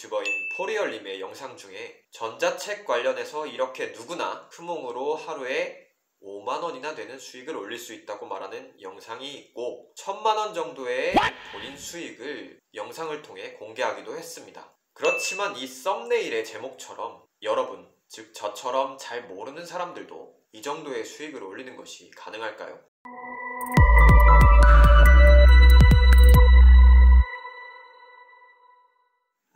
유튜버인 포리얼님의 영상 중에 전자책 관련해서 이렇게 누구나 크몽으로 하루에 5만원이나 되는 수익을 올릴 수 있다고 말하는 영상이 있고 1000만원 정도의 본인 수익을 영상을 통해 공개하기도 했습니다. 그렇지만 이 썸네일의 제목처럼 여러분, 즉 저처럼 잘 모르는 사람들도 이 정도의 수익을 올리는 것이 가능할까요?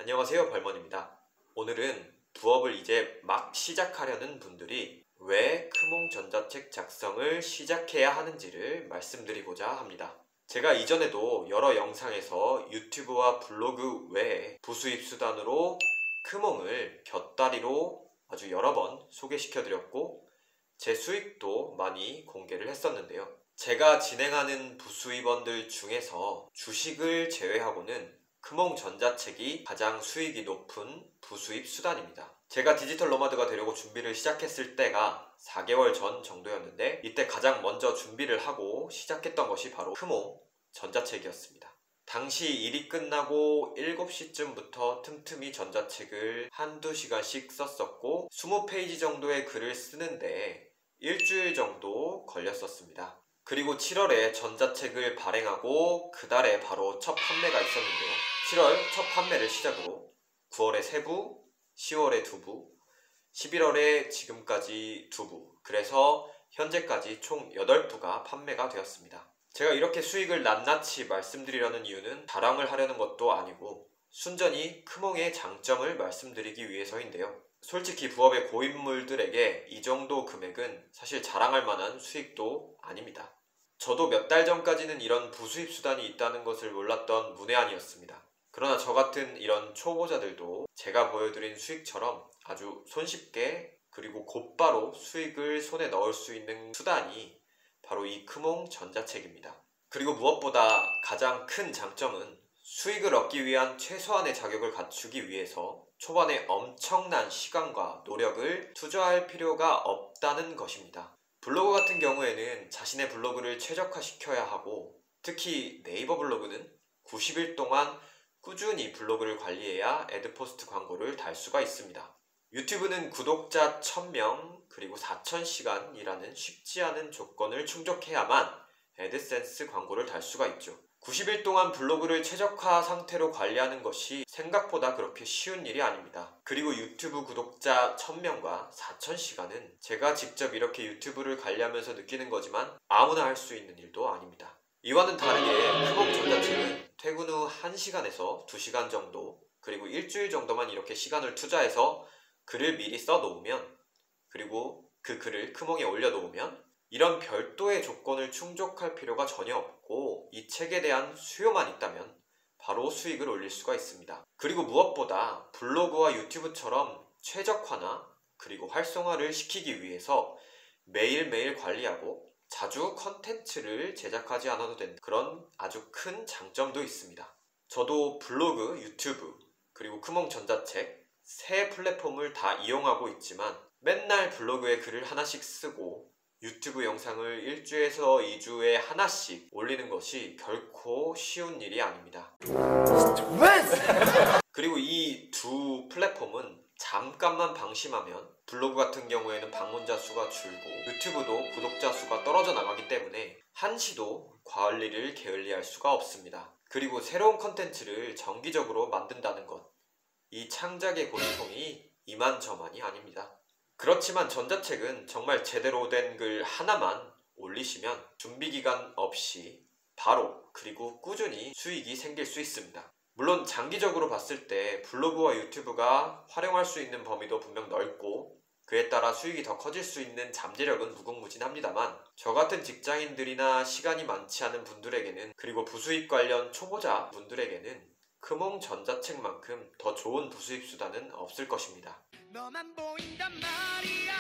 안녕하세요, 벌먼입니다. 오늘은 부업을 이제 막 시작하려는 분들이 왜 크몽 전자책 작성을 시작해야 하는지를 말씀드리고자 합니다. 제가 이전에도 여러 영상에서 유튜브와 블로그 외에 부수입 수단으로 크몽을 곁다리로 아주 여러 번 소개시켜드렸고 제 수익도 많이 공개를 했었는데요. 제가 진행하는 부수입원들 중에서 주식을 제외하고는 크몽 전자책이 가장 수익이 높은 부수입 수단입니다. 제가 디지털 노마드가 되려고 준비를 시작했을 때가 4개월 전 정도였는데 이때 가장 먼저 준비를 하고 시작했던 것이 바로 크몽 전자책이었습니다. 당시 일이 끝나고 7시쯤부터 틈틈이 전자책을 한두 시간씩 썼었고 20페이지 정도의 글을 쓰는데 일주일 정도 걸렸었습니다. 그리고 7월에 전자책을 발행하고 그달에 바로 첫 판매가 있었는데요. 7월 첫 판매를 시작으로 9월에 3부, 10월에 2부, 11월에 지금까지 2부, 그래서 현재까지 총 8부가 판매가 되었습니다. 제가 이렇게 수익을 낱낱이 말씀드리려는 이유는 자랑을 하려는 것도 아니고 순전히 크몽의 장점을 말씀드리기 위해서인데요. 솔직히 부업의 고인물들에게 이 정도 금액은 사실 자랑할 만한 수익도 아닙니다. 저도 몇 달 전까지는 이런 부수입 수단이 있다는 것을 몰랐던 문외한이었습니다. 그러나 저 같은 이런 초보자들도 제가 보여드린 수익처럼 아주 손쉽게 그리고 곧바로 수익을 손에 넣을 수 있는 수단이 바로 이 크몽 전자책입니다. 그리고 무엇보다 가장 큰 장점은 수익을 얻기 위한 최소한의 자격을 갖추기 위해서 초반에 엄청난 시간과 노력을 투자할 필요가 없다는 것입니다. 블로그 같은 경우에는 자신의 블로그를 최적화시켜야 하고 특히 네이버 블로그는 90일 동안 꾸준히 블로그를 관리해야 애드포스트 광고를 달 수가 있습니다. 유튜브는 구독자 1000명 그리고 4000시간이라는 쉽지 않은 조건을 충족해야만 애드센스 광고를 달 수가 있죠. 90일 동안 블로그를 최적화 상태로 관리하는 것이 생각보다 그렇게 쉬운 일이 아닙니다. 그리고 유튜브 구독자 1000명과 4000시간은 제가 직접 이렇게 유튜브를 관리하면서 느끼는 거지만 아무나 할 수 있는 일도 아닙니다. 이와는 다르게 크몽 전자책은 퇴근 후 1시간에서 2시간 정도 그리고 일주일 정도만 이렇게 시간을 투자해서 글을 미리 써놓으면 그리고 그 글을 크몽에 올려놓으면 이런 별도의 조건을 충족할 필요가 전혀 없고 이 책에 대한 수요만 있다면 바로 수익을 올릴 수가 있습니다. 그리고 무엇보다 블로그와 유튜브처럼 최적화나 그리고 활성화를 시키기 위해서 매일매일 관리하고 자주 컨텐츠를 제작하지 않아도 되는 그런 아주 큰 장점도 있습니다. 저도 블로그, 유튜브, 그리고 크몽 전자책 세 플랫폼을 다 이용하고 있지만 맨날 블로그에 글을 하나씩 쓰고 유튜브 영상을 일주에서 2주에 하나씩 올리는 것이 결코 쉬운 일이 아닙니다. 그리고 이 두 플랫폼은 잠깐만 방심하면 블로그 같은 경우에는 방문자 수가 줄고 유튜브도 구독자 수가 떨어져 나가기 때문에 한시도 관리를 게을리할 수가 없습니다. 그리고 새로운 컨텐츠를 정기적으로 만든다는 것, 이 창작의 고통이 이만저만이 아닙니다. 그렇지만 전자책은 정말 제대로 된 글 하나만 올리시면 준비기간 없이 바로 그리고 꾸준히 수익이 생길 수 있습니다. 물론 장기적으로 봤을 때 블로그와 유튜브가 활용할 수 있는 범위도 분명 넓고 그에 따라 수익이 더 커질 수 있는 잠재력은 무궁무진합니다만 저 같은 직장인들이나 시간이 많지 않은 분들에게는 그리고 부수입 관련 초보자 분들에게는 크몽 전자책만큼 더 좋은 부수입 수단은 없을 것입니다. 너만 보인단 말이야.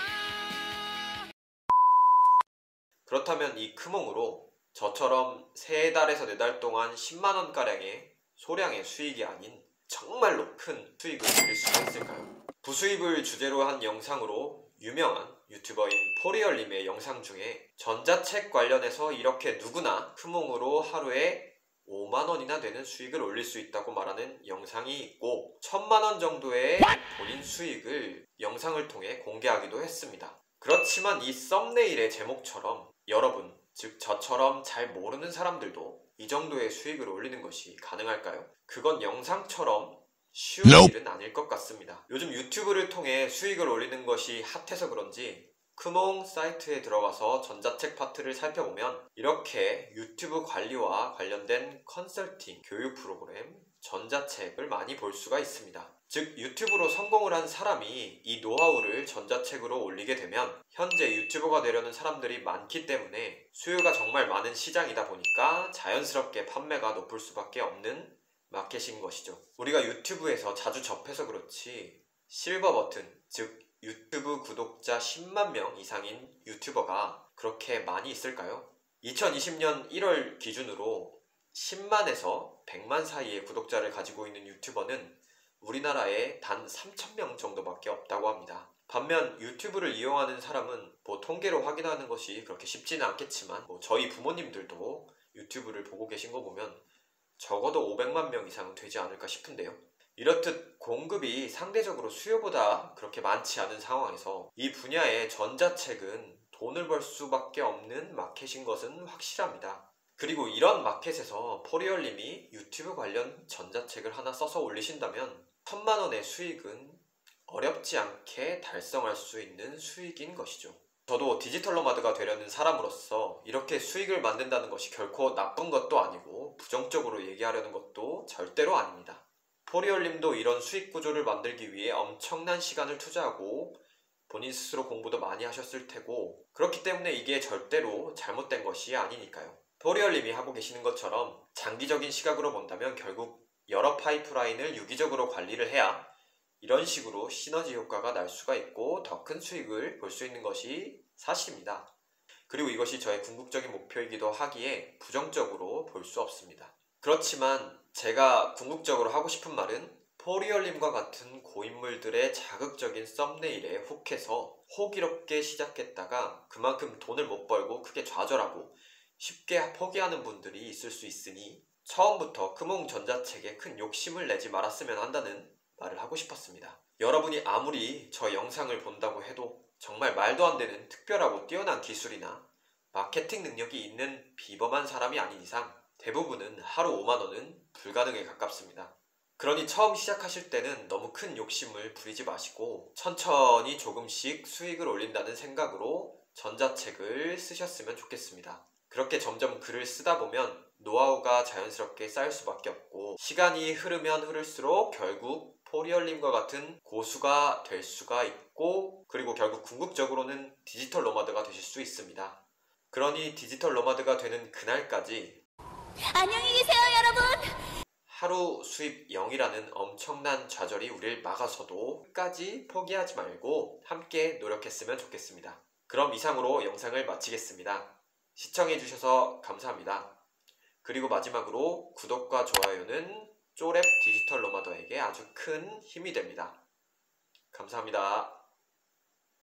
그렇다면 이 크몽으로 저처럼 3달에서 4달 동안 10만원가량의 소량의 수익이 아닌 정말로 큰 수익을 올릴 수가 있을까요? 부수입을 주제로 한 영상으로 유명한 유튜버인 포리얼님의 영상 중에 전자책 관련해서 이렇게 누구나 크몽으로 하루에 5만 원이나 되는 수익을 올릴 수 있다고 말하는 영상이 있고 1,000만 원 정도의 본인 수익을 영상을 통해 공개하기도 했습니다. 그렇지만 이 썸네일의 제목처럼 여러분, 즉 저처럼 잘 모르는 사람들도 이 정도의 수익을 올리는 것이 가능할까요? 그건 영상처럼 쉬운 일은 아닐 것 같습니다. 요즘 유튜브를 통해 수익을 올리는 것이 핫해서 그런지 크몽 사이트에 들어가서 전자책 파트를 살펴보면 이렇게 유튜브 관리와 관련된 컨설팅, 교육 프로그램, 전자책을 많이 볼 수가 있습니다. 즉 유튜브로 성공을 한 사람이 이 노하우를 전자책으로 올리게 되면 현재 유튜버가 되려는 사람들이 많기 때문에 수요가 정말 많은 시장이다 보니까 자연스럽게 판매가 높을 수밖에 없는 마켓인 것이죠. 우리가 유튜브에서 자주 접해서 그렇지 실버 버튼, 즉 유튜브 구독자 10만 명 이상인 유튜버가 그렇게 많이 있을까요? 2020년 1월 기준으로 10만에서 100만 사이의 구독자를 가지고 있는 유튜버는 우리나라에 단 3,000명 정도밖에 없다고 합니다. 반면 유튜브를 이용하는 사람은 통계로 확인하는 것이 그렇게 쉽지는 않겠지만 저희 부모님들도 유튜브를 보고 계신 거 보면 적어도 500만 명 이상은 되지 않을까 싶은데요. 이렇듯 공급이 상대적으로 수요보다 그렇게 많지 않은 상황에서 이 분야의 전자책은 돈을 벌 수밖에 없는 마켓인 것은 확실합니다. 그리고 이런 마켓에서 포리얼님이 유튜브 관련 전자책을 하나 써서 올리신다면 1,000만 원의 수익은 어렵지 않게 달성할 수 있는 수익인 것이죠. 저도 디지털 노마드가 되려는 사람으로서 이렇게 수익을 만든다는 것이 결코 나쁜 것도 아니고 부정적으로 얘기하려는 것도 절대로 아닙니다. 포리얼님도 이런 수익 구조를 만들기 위해 엄청난 시간을 투자하고 본인 스스로 공부도 많이 하셨을 테고 그렇기 때문에 이게 절대로 잘못된 것이 아니니까요. 포리얼님이 하고 계시는 것처럼 장기적인 시각으로 본다면 결국 여러 파이프라인을 유기적으로 관리를 해야 이런 식으로 시너지 효과가 날 수가 있고 더 큰 수익을 볼 수 있는 것이 사실입니다. 그리고 이것이 저의 궁극적인 목표이기도 하기에 부정적으로 볼 수 없습니다. 그렇지만 제가 궁극적으로 하고 싶은 말은 포리얼님과 같은 고인물들의 자극적인 썸네일에 혹해서 호기롭게 시작했다가 그만큼 돈을 못 벌고 크게 좌절하고 쉽게 포기하는 분들이 있을 수 있으니 처음부터 크몽 전자책에 큰 욕심을 내지 말았으면 한다는 말을 하고 싶었습니다. 여러분이 아무리 저 영상을 본다고 해도 정말 말도 안 되는 특별하고 뛰어난 기술이나 마케팅 능력이 있는 비범한 사람이 아닌 이상 대부분은 하루 5만 원은 불가능에 가깝습니다. 그러니 처음 시작하실 때는 너무 큰 욕심을 부리지 마시고 천천히 조금씩 수익을 올린다는 생각으로 전자책을 쓰셨으면 좋겠습니다. 그렇게 점점 글을 쓰다 보면 노하우가 자연스럽게 쌓일 수밖에 없고 시간이 흐르면 흐를수록 결국 포리얼님과 같은 고수가 될 수가 있고 그리고 결국 궁극적으로는 디지털 노마드가 되실 수 있습니다. 그러니 디지털 노마드가 되는 그날까지 안녕히 계세요, 여러분! 하루 수입 0이라는 엄청난 좌절이 우릴 막아서도 끝까지 포기하지 말고 함께 노력했으면 좋겠습니다. 그럼 이상으로 영상을 마치겠습니다. 시청해주셔서 감사합니다. 그리고 마지막으로 구독과 좋아요는 쪼랩 디지털 노마더에게 아주 큰 힘이 됩니다. 감사합니다.